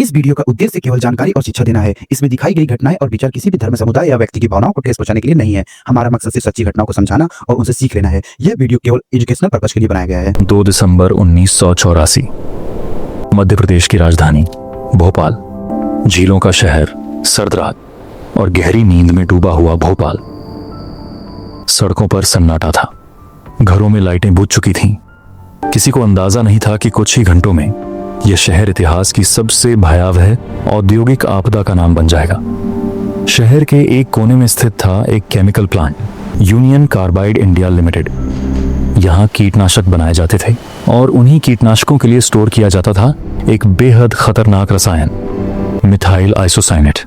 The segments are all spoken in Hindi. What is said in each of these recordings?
इस वीडियो का उद्देश्य केवल जानकारी और शिक्षा देना है। इसमें दिखाई गई घटनाएं और विचार किसी भी धर्म, समुदाय या व्यक्ति की भावनाओं को ठेस पहुंचाने के लिए नहीं है। हमारा मकसद सिर्फ सच्ची घटनाओं को समझाना और उनसे सीख लेना है। यह वीडियो केवल एजुकेशनल पर्पज के लिए बनाया गया है। 2 दिसंबर 1984, मध्य प्रदेश की राजधानी भोपाल, झीलों का शहर, सर्द रात और गहरी नींद में डूबा हुआ भोपाल। सड़कों पर सन्नाटा था, घरों में लाइटें बुझ चुकी थीं। किसी को अंदाजा नहीं था कि कुछ ही घंटों में यह शहर इतिहास की सबसे भयावह औद्योगिक आपदा का नाम बन जाएगा। शहर के एक कोने में स्थित था एक chemical plant, union carbide India limited. यहाँ कीटनाशक बनाए जाते थे और उन्हीं कीटनाशकों के लिए स्टोर किया जाता था एक बेहद खतरनाक रसायन, मिथाइल आइसोसाइनेट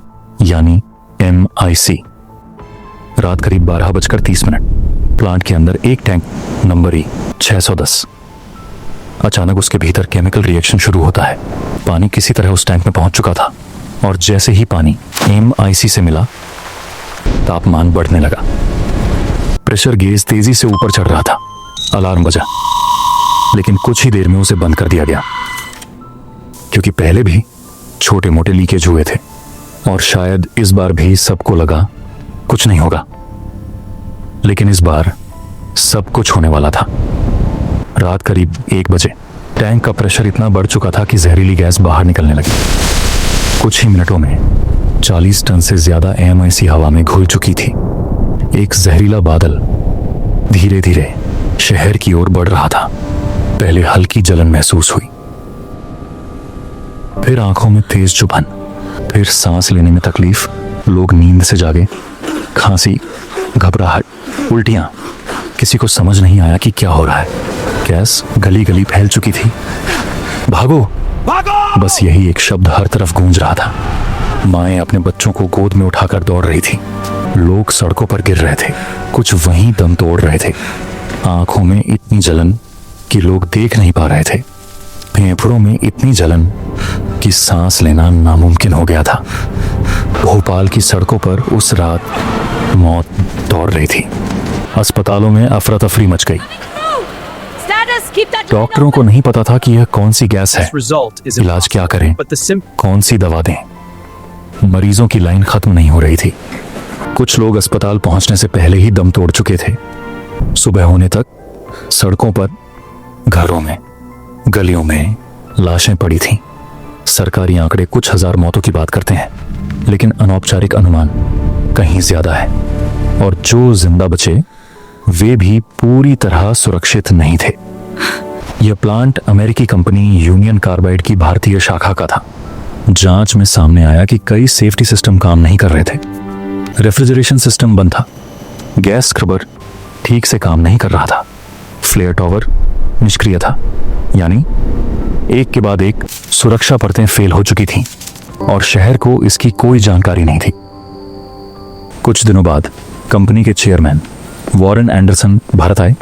यानी MIC। रात करीब 12:30 प्लांट के अंदर एक टैंक नंबर 610। अचानक उसके भीतर केमिकल रिएक्शन शुरू होता है। पानी किसी तरह उस टैंक में पहुंच चुका था और जैसे ही पानी MIC से मिला, तापमान बढ़ने लगा। प्रेशर गेज तेजी से ऊपर चढ़ रहा था। अलार्म बजा, लेकिन कुछ ही देर में उसे बंद कर दिया गया, क्योंकि पहले भी छोटे मोटे लीकेज हुए थे और शायद इस बार भी सबको लगा कुछ नहीं होगा। लेकिन इस बार सब कुछ होने वाला था। रात करीब 1 बजे टैंक का प्रेशर इतना बढ़ चुका था कि जहरीली गैस बाहर निकलने लगी। कुछ ही मिनटों में 40 टन से ज्यादा MIC हवा में घुल चुकी थी। एक जहरीला बादल धीरे धीरे शहर की ओर बढ़ रहा था। पहले हल्की जलन महसूस हुई, फिर आंखों में तेज चुभन, फिर सांस लेने में तकलीफ। लोग नींद से जागे। खांसी, घबराहट, उल्टियां। किसी को समझ नहीं आया कि क्या हो रहा है। गैस गली गली फैल चुकी थी। भागो भागो, बस यही एक शब्द हर तरफ गूंज रहा था। माएं अपने बच्चों को गोद में उठाकर दौड़ रही थी। लोग सड़कों पर गिर रहे थे, कुछ वहीं दम तोड़ रहे थे। आंखों में इतनी जलन कि लोग देख नहीं पा रहे थे। फेफड़ों में इतनी जलन कि सांस लेना नामुमकिन हो गया था। भोपाल की सड़कों पर उस रात मौत दौड़ रही थी। अस्पतालों में अफरा तफरी मच गई। डॉक्टरों को नहीं पता था कि यह कौन सी गैस है, इलाज क्या करें, कौन सी दवा दें। मरीजों की लाइन खत्म नहीं हो रही थी। कुछ लोग अस्पताल पहुंचने से पहले ही दम तोड़ चुके थे। सुबह होने तक सड़कों पर, घरों में, गलियों में लाशें पड़ी थीं। सरकारी आंकड़े कुछ हजार मौतों की बात करते हैं, लेकिन अनौपचारिक अनुमान कहीं ज्यादा है। और जो जिंदा बचे वे भी पूरी तरह सुरक्षित नहीं थे। यह प्लांट अमेरिकी कंपनी यूनियन कार्बाइड की भारतीय शाखा का था। जांच में सामने आया कि कई सेफ्टी सिस्टम काम नहीं कर रहे थे। रेफ्रिजरेशन सिस्टम बंद था, गैस स्क्रबर ठीक से काम नहीं कर रहा था, फ्लेयर टॉवर निष्क्रिय था, यानी एक के बाद एक सुरक्षा परतें फेल हो चुकी थीं और शहर को इसकी कोई जानकारी नहीं थी। कुछ दिनों बाद कंपनी के चेयरमैन वॉरेन एंडरसन भारत आए,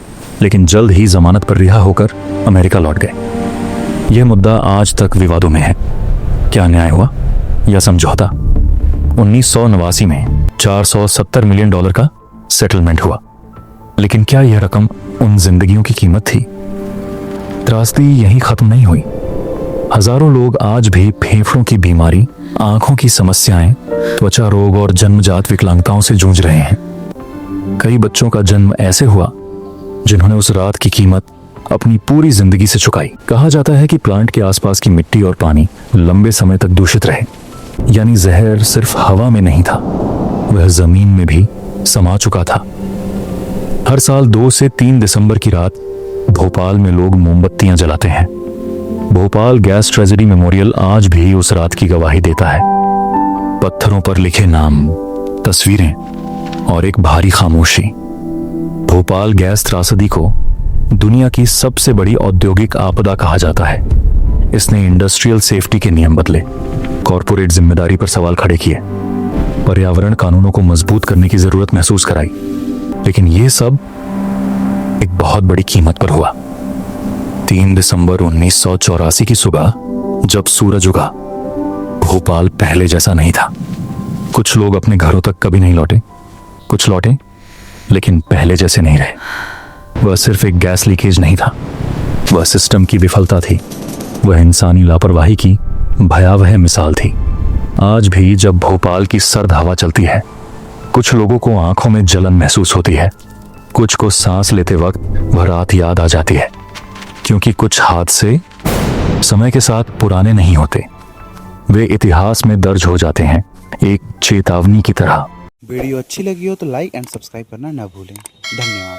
लेकिन जल्द ही जमानत पर रिहा होकर अमेरिका लौट गए। यह मुद्दा आज तक विवादों में है। क्या न्याय हुआ या समझौता? 1989 में $470 मिलियन का सेटलमेंट हुआ, लेकिन क्या यह रकम उन जिंदगियों की कीमत थी? त्रासदी यहीं खत्म नहीं हुई। हजारों लोग आज भी फेफड़ों की बीमारी, आंखों की समस्याएं, त्वचा रोग और जन्मजात विकलांगताओं से जूझ रहे हैं। कई बच्चों का जन्म ऐसे हुआ जिन्होंने उस रात की कीमत अपनी पूरी जिंदगी से चुकाई। कहा जाता है कि प्लांट के आसपास की मिट्टी और पानी लंबे समय तक दूषित रहे, यानी जहर सिर्फ हवा में नहीं था, वह जमीन में भी समा चुका था। हर साल 2 से 3 दिसंबर की रात भोपाल में लोग मोमबत्तियां जलाते हैं। भोपाल गैस ट्रेजेडी मेमोरियल आज भी उस रात की गवाही देता है। पत्थरों पर लिखे नाम, तस्वीरें और एक भारी खामोशी। भोपाल गैस त्रासदी को दुनिया की सबसे बड़ी औद्योगिक आपदा कहा जाता है। इसने इंडस्ट्रियल सेफ्टी के नियम बदले, कॉरपोरेट जिम्मेदारी पर सवाल खड़े किए, पर्यावरण कानूनों को मजबूत करने की जरूरत महसूस कराई। लेकिन यह सब एक बहुत बड़ी कीमत पर हुआ। 3 दिसंबर 1984 की सुबह जब सूरज उगा, भोपाल पहले जैसा नहीं था। कुछ लोग अपने घरों तक कभी नहीं लौटे, कुछ लौटे लेकिन पहले जैसे नहीं रहे। वह सिर्फ एक गैस लीकेज नहीं था, वह सिस्टम की विफलता थी, वह इंसानी लापरवाही की भयावह मिसाल थी। आज भी जब भोपाल की सर्द हवा चलती है, कुछ लोगों को आंखों में जलन महसूस होती है, कुछ को सांस लेते वक्त वह रात याद आ जाती है, क्योंकि कुछ हादसे समय के साथ पुराने नहीं होते, वे इतिहास में दर्ज हो जाते हैं, एक चेतावनी की तरह। वीडियो अच्छी लगी हो तो लाइक एंड सब्सक्राइब करना ना भूलें। धन्यवाद।